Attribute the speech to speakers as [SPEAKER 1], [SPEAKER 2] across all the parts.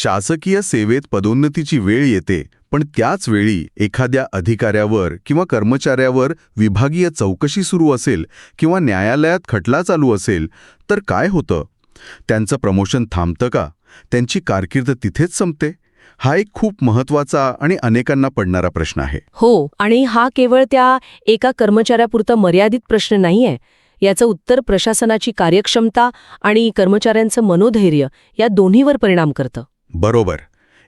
[SPEAKER 1] शासकीय सेवेत पदोन्नतीची वेळ येते, पण त्याच वेळी एखाद्या अधिकाऱ्यावर किंवा कर्मचाऱ्यावर विभागीय चौकशी सुरू असेल किंवा न्यायालयात खटला चालू असेल, तर काय होतं? त्यांचं प्रमोशन थांबतं का? त्यांची कारकीर्द तिथेच संपते? हा एक खूप महत्त्वाचा आणि अनेकांना पडणारा प्रश्न आहे.
[SPEAKER 2] हो, आणि हा केवळ त्या एका कर्मचाऱ्यापुरता मर्यादित प्रश्न नाहीये. याचं उत्तर प्रशासनाची कार्यक्षमता आणि कर्मचाऱ्यांचं मनोधैर्य या दोन्हीवर परिणाम करतं.
[SPEAKER 1] बरोबर.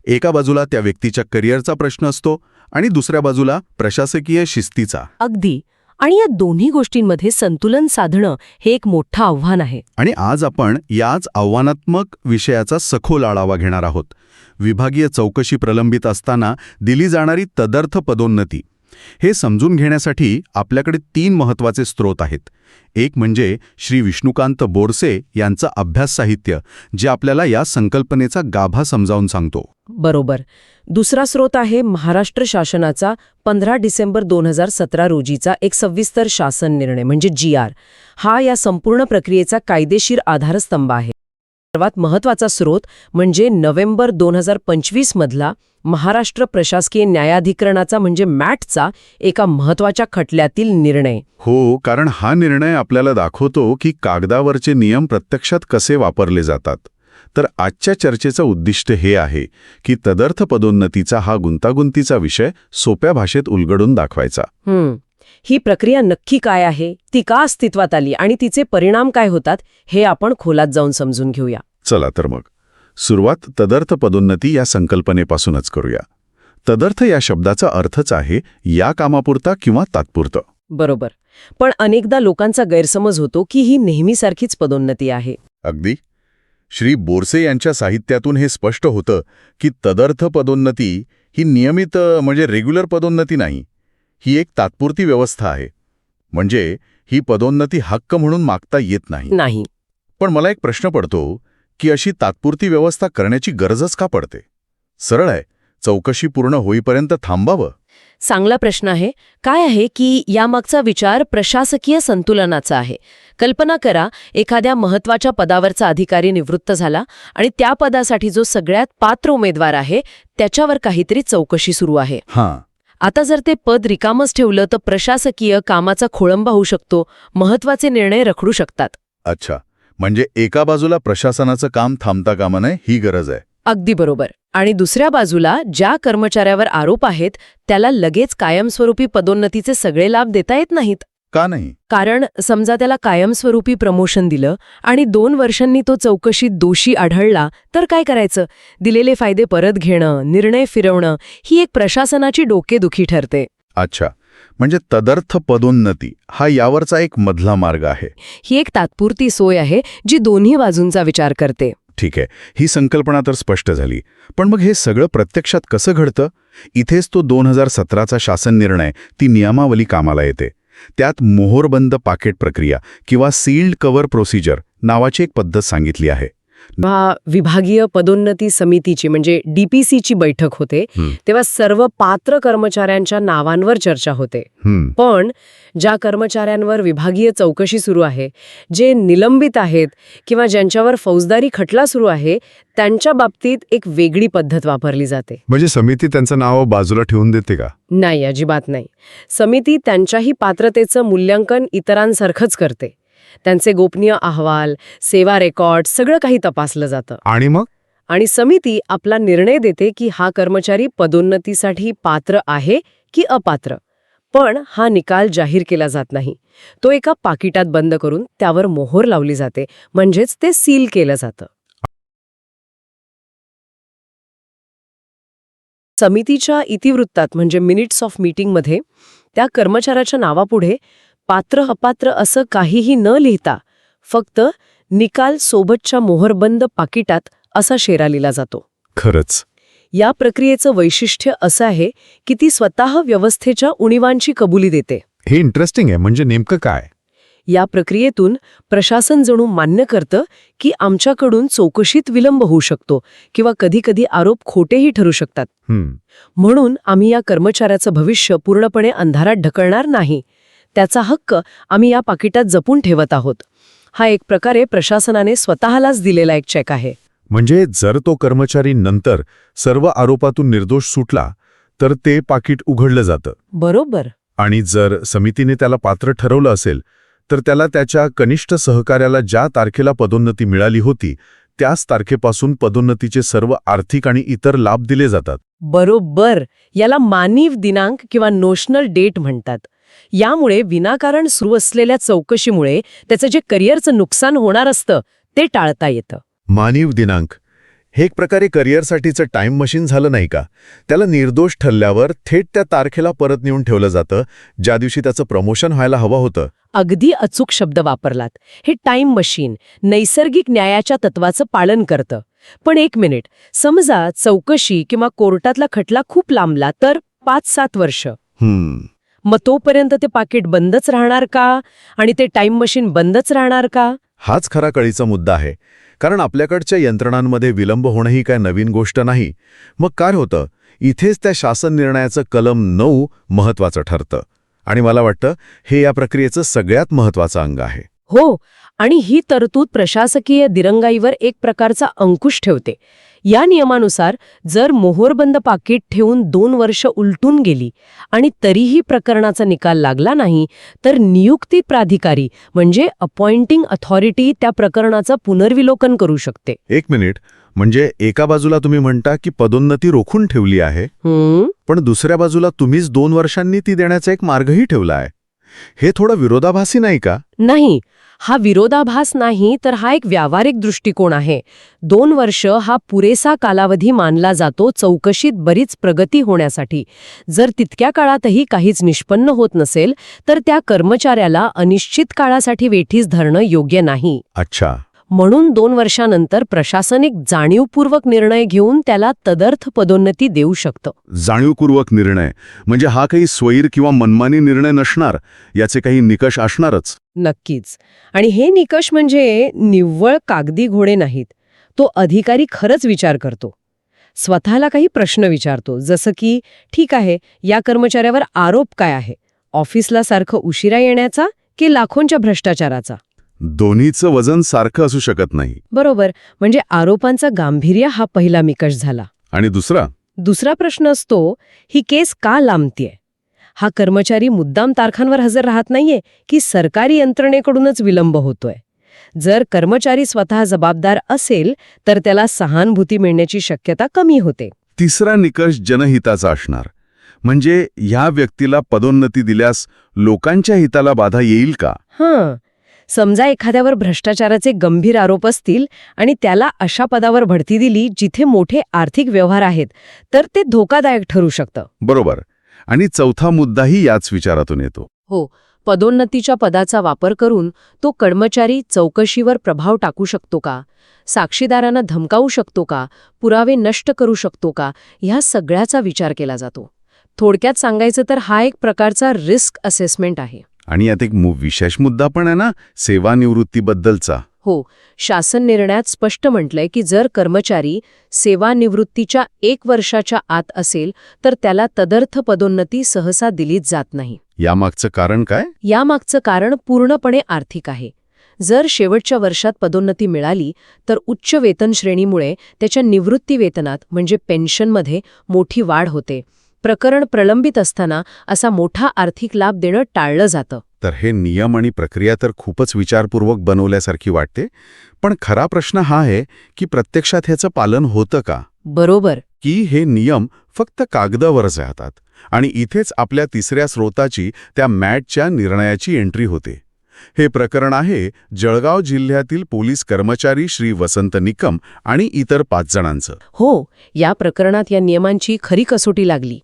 [SPEAKER 1] एका बाजूला त्या व्यक्तीच्या करिअरचा प्रश्न असतो आणि दुसऱ्या बाजूला प्रशासकीय शिस्तीचा.
[SPEAKER 2] अगदी. आणि या दोन्ही गोष्टींमध्ये संतुलन साधणं हे एक मोठं आव्हान आहे.
[SPEAKER 1] आणि आज आपण याच आव्हानात्मक विषयाचा सखोल आढावा घेणार आहोत. विभागीय चौकशी प्रलंबित असताना दिली जाणारी तदर्थ पदोन्नती. हे समजून घेण्यासाठी आपल्याकडे 3 महत्त्वाचे स्रोत आहेत. एक म्हणजे श्री विष्णुकांत बोरसे यांचं अभ्यास साहित्य, जे आपल्याला या संकल्पनेचा गाभा समजावून सांगतो.
[SPEAKER 2] बरोबर. दुसरा स्रोत आहे महाराष्ट्र शासनाचा 15 डिसेंबर 2017 रोजीचा एक सविस्तर शासन निर्णय म्हणजे GR. हा या संपूर्ण प्रक्रियेचा कायदेशीर आधारस्तंभ आहे. सर्वात महत्त्वाचा स्रोत म्हणजे नोव्हेंबर 2025 मधला महाराष्ट्र प्रशासकीय न्यायाधिकरणाचा म्हणजे मॅटचा एका महत्त्वाच्या खटल्यातील निर्णय.
[SPEAKER 1] हो, कारण हा निर्णय आपल्याला दाखवतो की कागदावरचे नियम प्रत्यक्षात कसे वापरले जातात. तर आजच्या चर्चेचं उद्दिष्ट हे आहे की तदर्थ पदोन्नतीचा हा गुंतागुंतीचा विषय सोप्या भाषेत उलगडून दाखवायचा.
[SPEAKER 2] ही प्रक्रिया नक्की काय आहे, ती का अस्तित्वात आली आणि तिचे परिणाम काय होतात, हे आपण खोलात जाऊन समजून घेऊया.
[SPEAKER 1] चला तर मग सुरुवात तदर्थ पदोन्नती या संकल्पनेपासूनच करूया. तदर्थ या शब्दाचा अर्थच आहे या कामापुरता किंवा तात्पुरतं.
[SPEAKER 2] बरोबर. पण अनेकदा लोकांचा गैरसमज होतो की ही नेहमीसारखीच पदोन्नती आहे.
[SPEAKER 1] अगदी. श्री बोरसे यांच्या साहित्यातून हे स्पष्ट होतं की तदर्थ पदोन्नती ही नियमित म्हणजे रेग्युलर पदोन्नती नाही. ही एक तात्पुरती व्यवस्था आहे. म्हणजे ही पदोन्नती हक्क म्हणून मागता येत नाही. पण मला एक प्रश्न पडतो की अशी तात्पुरती व्यवस्था करण्याची गरजच का पडते? सरळ आहे, चौकशी पूर्ण होईपर्यंत थांबावं.
[SPEAKER 2] चांगला प्रश्न आहे. काय आहे की यामागचा विचार प्रशासकीय संतुलनाचा आहे. कल्पना करा, एखाद्या महत्त्वाच्या पदावरचा अधिकारी निवृत्त झाला आणि त्या पदासाठी जो सगळ्यात पात्र उमेदवार आहे त्याच्यावर काहीतरी चौकशी सुरू आहे. आता जर ते पद रिकामच ठेवलं तर प्रशासकीय कामाचा खोळंबा होऊ शकतो, महत्त्वाचे निर्णय रखडू शकतात.
[SPEAKER 1] अच्छा, म्हणजे एका बाजूला प्रशासनाचं काम थांबता कामा नये ही गरज आहे.
[SPEAKER 2] अगदी बरोबर. आणि दुसऱ्या बाजूला ज्या कर्मचाऱ्यावर आरोप आहेत त्याला लगेच कायमस्वरूपी पदोन्नतीचे सगळे लाभ देता येत नाहीत.
[SPEAKER 1] का नाही?
[SPEAKER 2] कारण समजा त्याला कायमस्वरूपी प्रमोशन दिलं आणि 2 वर्षांनी तो चौकशीत दोषी आढळला तर काय करायचं? दिलेले फायदे परत घेणं, निर्णय फिरवणं ही एक प्रशासनाची डोकेदुखी ठरते.
[SPEAKER 1] अच्छा, म्हणजे तदर्थ पदोन्नती हा यावरचा एक मधला मार्ग आहे.
[SPEAKER 2] ही एक तात्पुरती सोय आहे जी दोन्ही बाजूंचा विचार करते.
[SPEAKER 1] ठीक आहे, ही संकल्पना तर स्पष्ट झाली. पण मग हे सगळं प्रत्यक्षात कसं घडतं? इथेच तो 2017चा शासन निर्णय, ती नियमावली कामाला येते. त्यात मोहोरबंद पाकेट प्रक्रिया किंवा सील्ड कव्हर प्रोसिजर नावाची एक पद्धत सांगितली आहे.
[SPEAKER 2] विभागीय पदोन्नती समितीची म्हणजे DPCची बैठक होते, तेव्हा सर्व पात्र कर्मचाऱ्यांच्या नावांवर चर्चा होते. पण ज्या कर्मचाऱ्यांवर विभागीय चौकशी सुरू आहे, जे निलंबित आहेत किंवा ज्यांच्यावर फौजदारी खटला सुरू आहे, त्यांच्या बाबतीत एक वेगळी पद्धत वापरली जाते.
[SPEAKER 1] म्हणजे समिती त्यांचं नाव बाजूला ठेवून देते का?
[SPEAKER 2] नाही, अजिबात नाही. समिती त्यांच्याही पात्रतेचं मूल्यांकन इतरांसारखंच करते. त्यांचे गोपनीय अहवाल, सेवा रेकॉर्ड सगळं काही तपासलं जातं. आणि समिती आपला निर्णय देते की हा कर्मचारी पदोन्नतीसाठी पात्र आहे की अपात्र. पण हा निकाल जाहीर केला जात नाही. तो एका पाकिटात बंद करून त्यावर मोहोर लावली जाते, म्हणजेच ते सील केलं जातं. समितीच्या इतिवृत्तात म्हणजे मिनिट्स ऑफ मीटिंगमध्ये त्या कर्मचाऱ्याच्या नावापुढे पात्र अपात्र असं काहीही न लिहिता फक्त निकाल सोबतच्या मोहरबंद पाकिटात असा शेरा लिहिला जातो.
[SPEAKER 1] खरंच
[SPEAKER 2] या प्रक्रियेचं वैशिष्ट्य असं आहे की ती स्वतः व्यवस्थेच्या उणिवांची कबुली देते.
[SPEAKER 1] हे इंटरेस्टिंग आहे. म्हणजे नेमकं काय?
[SPEAKER 2] या प्रक्रियेतून प्रशासन जणू मान्य करतं की आमच्याकडून चौकशीत विलंब होऊ शकतो किंवा कधीकधी आरोप खोटेही ठरू शकतात. म्हणून आम्ही या कर्मचाऱ्याचं भविष्य पूर्णपणे अंधारात ढकलणार नाही. त्याचा हक्क आम्ही या पाकिटात जपून ठेवत आहोत. हा एक प्रकारे प्रशासनाने स्वतःलाच दिलेला एक चेक आहे.
[SPEAKER 1] म्हणजे जर तो कर्मचारी नंतर सर्व आरोपातून निर्दोष सुटला तर ते पाकीट उघडलं जातं.
[SPEAKER 2] बरोबर.
[SPEAKER 1] आणि जर समितीने त्याला पात्र ठरवलं असेल तर त्याला त्याच्या कनिष्ठ सहकार्याला ज्या तारखेला पदोन्नती मिळाली होती त्याच तारखेपासून पदोन्नतीचे सर्व आर्थिक आणि इतर लाभ दिले जातात.
[SPEAKER 2] बरोबर. याला मानीव दिनांक किंवा नोशनल डेट म्हणतात. यामुळे विनाकारण सुरू असलेल्या चौकशीमुळे त्याचं जे करिअरचं नुकसान होणार असतं ते टाळता येतं.
[SPEAKER 1] मानीव दिनांक हे एक प्रकारे करिअरसाठीचं टाईम मशीन झालं नाही का? त्याला निर्दोष ठरल्यावर थेट त्या तारखेला परत नेऊन ठेवलं जातं ज्या दिवशी त्याचं प्रमोशन व्हायला हवं होतं.
[SPEAKER 2] अगदी अचूक शब्द वापरलात. हे टाईम मशीन नैसर्गिक न्यायाच्या तत्वाचं पालन करतं. पण एक मिनिट, समजा चौकशी किंवा कोर्टातला खटला खूप लांबला तर 5-7 वर्ष. मग तोपर्यंत ते पाकीट बंदच राहणार का? आणि ते टाईम मशीन बंदच राहणार का?
[SPEAKER 1] हाच खरा कळीचा मुद्दा आहे. कारण आपल्याकडच्या यंत्रणांमध्ये विलंब होणं ही काय नवीन गोष्ट नाही. मग काय होतं, इथेच त्या शासन निर्णयाचं कलम 9 महत्वाचं ठरतं. आणि मला वाटतं हे या प्रक्रियेचं सगळ्यात महत्वाचं अंग आहे.
[SPEAKER 2] हो, आणि ही तरतूद प्रशासकीय दिरंगाईवर एक प्रकारचा अंकुश ठेवते. या नियमानुसार जर मोहोरबंद पाकीट ठेवून 2 वर्ष उलटून गेली आणि तरीही प्रकरणाचा निकाल लागला नाही तर नियुक्ती प्राधिकारी म्हणजे अपॉइंटिंग अथॉरिटी त्या प्रकरणाचं पुनर्विलोकन करू शकते.
[SPEAKER 1] एक मिनिट, म्हणजे एका बाजूला तुम्ही म्हणता की पदोन्नती रोखून ठेवली आहे, पण दुसऱ्या बाजूला तुम्हीच 2 वर्षांनी ती देण्याचा एक मार्गही ठेवला आहे. हे थोडं विरोधाभासी नाही का?
[SPEAKER 2] नाही, हा विरोधाभास नाही, तर हा एक व्यावहारिक दृष्टिकोन आहे. 2 वर्ष हा पुरेसा कालावधी मानला जातो चौकशीत बरीच प्रगती होण्यासाठी. जर तितक्या काळातही काहीच निष्पन्न होत नसेल तर त्या कर्मचाऱ्याला अनिश्चित काळासाठी वेठीस धरणं योग्य नाही.
[SPEAKER 1] अच्छा.
[SPEAKER 2] म्हणून 2 वर्षानंतर प्रशासनिक जाणीवपूर्वक निर्णय घेऊन त्याला तदर्थ पदोन्नती देऊ शकतं.
[SPEAKER 1] जाणीवपूर्वक निर्णय म्हणजे हा काही स्वैर किंवा मनमानी निर्णय नसणार, याचे काही निकष असणारच.
[SPEAKER 2] नक्कीच. आणि हे निकष म्हणजे निव्वळ कागदी घोडे नाहीत. तो अधिकारी खरंच विचार करतो. स्वतःला काही प्रश्न विचारतो, जसं की ठीक आहे, या कर्मचाऱ्यावर आरोप काय आहे? ऑफिसला सारखं उशिरा येण्याचा की लाखोंच्या भ्रष्टाचाराचा?
[SPEAKER 1] दोन्हीचं वजन सारखं असू शकत नाही.
[SPEAKER 2] बरोबर. म्हणजे आरोपांचा गांभीर्य हा पहिला निकष झाला.
[SPEAKER 1] आणि दुसरा
[SPEAKER 2] प्रश्न असतो, ही केस का लांबतीये? हा कर्मचारी मुद्दाम तारखांवर हजर राहत नाहीये की सरकारी यंत्रणेकडूनच विलंब होतोय? जर कर्मचारी स्वतः जबाबदार असेल तर त्याला सहानुभूती मिळण्याची शक्यता कमी होते.
[SPEAKER 1] तिसरा निकष जनहिताचा असणार. म्हणजे ह्या व्यक्तीला पदोन्नती दिल्यास लोकांच्या हिताला बाधा येईल का?
[SPEAKER 2] समजा एखाद्यावर भ्रष्टाचाराचे गंभीर आरोप असतील आणि त्याला अशा पदावर बढती दिली जिथे मोठे आर्थिक व्यवहार आहेत तर ते धोकादायक ठरू शकतं.
[SPEAKER 1] बरोबर. आणि चौथा मुद्दाही याच विचारातून येतो.
[SPEAKER 2] हो, पदोन्नतीच्या पदाचा वापर करून तो कर्मचारी चौकशीवर प्रभाव टाकू शकतो का? साक्षीदारांना धमकावू शकतो का? पुरावे नष्ट करू शकतो का? ह्या सगळ्याचा विचार केला जातो. थोडक्यात सांगायचं तर हा एक प्रकारचा रिस्क असेसमेंट आहे.
[SPEAKER 1] आणि यात एक विशेष मुद्दा पण आहे ना, सेवानिवृत्तीबद्दलचा.
[SPEAKER 2] हो, शासन निर्णयात स्पष्ट म्हटलंय की जर कर्मचारी सेवानिवृत्तीच्या 1 वर्षाच्या आत असेल तर त्याला तदर्थ पदोन्नती सहसा दिलीच जात नाही.
[SPEAKER 1] यामागचं कारण काय?
[SPEAKER 2] यामागचं कारण पूर्णपणे आर्थिक आहे. जर शेवटच्या वर्षात पदोन्नती मिळाली तर उच्च वेतन श्रेणीमुळे त्याच्या निवृत्ती वेतनात म्हणजे पेन्शनमध्ये मोठी वाढ होते. प्रकरण प्रलंबित असताना असा मोठा आर्थिक लाभ देणं टाळलं जातं.
[SPEAKER 1] तर हे नियम आणि प्रक्रिया तर खूपच विचारपूर्वक बनवल्यासारखी वाटते. पण खरा प्रश्न हा आहे की प्रत्यक्षात ह्याचं पालन होतं का?
[SPEAKER 2] बरोबर.
[SPEAKER 1] की हे नियम फक्त कागदावरच राहतात. आणि इथेच आपल्या तिसऱ्या स्रोताची, त्या मॅटच्या निर्णयाची एंट्री होते. हे प्रकरण आहे जळगाव जिल्ह्यातील पोलीस कर्मचारी श्री वसंत निकम आणि इतर 5 जणांचं.
[SPEAKER 2] हो, या प्रकरणात या नियमांची खरी कसोटी लागली.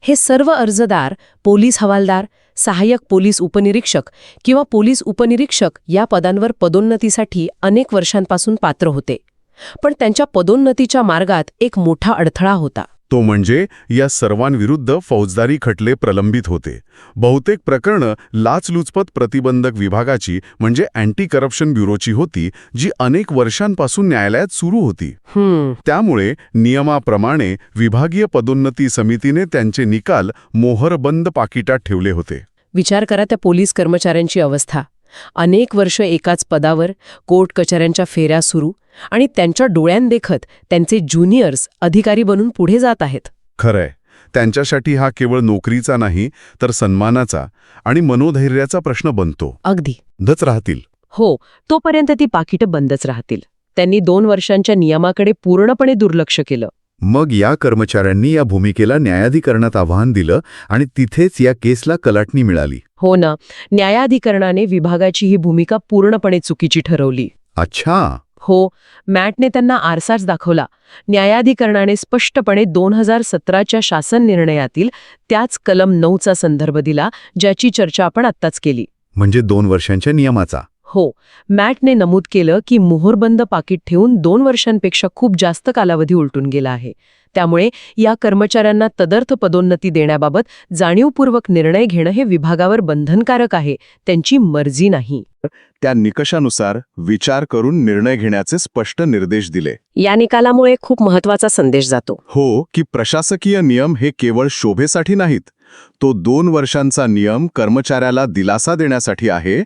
[SPEAKER 2] हे सर्व अर्जदार पोलीस हवालदार, सहाय्यक पोलीस उपनिरीक्षक किंवा पोलीस उपनिरीक्षक या पदांवर पदोन्नतीसाठी अनेक वर्षांपासून पात्र होते. पण त्यांच्या पदोन्नतीच्या मार्गात एक मोठा अडथळा होता.
[SPEAKER 1] तो म्हणजे या सर्वांविरुद्ध फौजदारी खटले प्रलंबित होते. बहुतेक प्रकरणं लाचलुचपत प्रतिबंधक विभागाची म्हणजे अँटी करप्शन ब्युरोची होती, जी अनेक वर्षांपासून न्यायालयात सुरू होती. त्यामुळे नियमाप्रमाणे विभागीय पदोन्नती समितीने त्यांचे निकाल मोहरबंद पाकिटात ठेवले होते.
[SPEAKER 2] विचार करा त्या पोलीस कर्मचाऱ्यांची अवस्था. अनेक वर्ष एकाच पदावर, कोर्ट कचऱ्यांच्या फेऱ्या सुरू, आणि त्यांच्या डोळ्यांदेखत त्यांचे ज्युनियर्स अधिकारी बनून पुढे जात आहेत.
[SPEAKER 1] खरंय, त्यांच्यासाठी हा केवळ नोकरीचा नाही तर सन्मानाचा आणि मनोधैर्याचा प्रश्न बनतो.
[SPEAKER 2] अगदी.
[SPEAKER 1] धच राहतील.
[SPEAKER 2] हो, तोपर्यंत ती पाकिटं बंदच राहतील. त्यांनी 2 वर्षांच्या नियमाकडे पूर्णपणे दुर्लक्ष केलं.
[SPEAKER 1] मग या कर्मचाऱ्यांनी या भूमिकेला न्यायाधिकरणात आव्हान दिलं आणि तिथेच या केसला कलाटणी मिळाली.
[SPEAKER 2] हो ना, न्यायाधिकरणाने विभागाची ही भूमिका पूर्णपणे चुकीची ठरवली.
[SPEAKER 1] अच्छा.
[SPEAKER 2] हो, मॅटने त्यांना आरसाच दाखवला. न्यायाधिकरणाने स्पष्टपणे 2017च्या शासन निर्णयातील त्याच कलम 9चा संदर्भ दिला, ज्याची चर्चा आपण आत्ताच केली.
[SPEAKER 1] म्हणजे 2 वर्षांच्या नियमाचा.
[SPEAKER 2] हो, मॅटने नमूद केलं की मोहरबंद पाकिट ठेवून 2 वर्षांपेक्षा खूप जास्त कालावधी उलटून गेला आहे. त्यामुळे या कर्मचाऱ्यांना तदर्थ पदोन्नती देण्याबाबत जाणीवपूर्वक निर्णय घेणं हे विभागावर बंधनकारक आहे, त्यांची मर्जी नाही.
[SPEAKER 1] त्या निकषानुसार विचार करून निर्णय घेण्याचे स्पष्ट निर्देश दिले.
[SPEAKER 2] या निकालामुळे खूप महत्वाचा संदेश जातो.
[SPEAKER 1] हो, की प्रशासकीय नियम हे केवळ शोभेसाठी नाहीत. तो 2 वर्षांचा नियम कर्मचाऱ्याला दिलासा देण्यासाठी आहे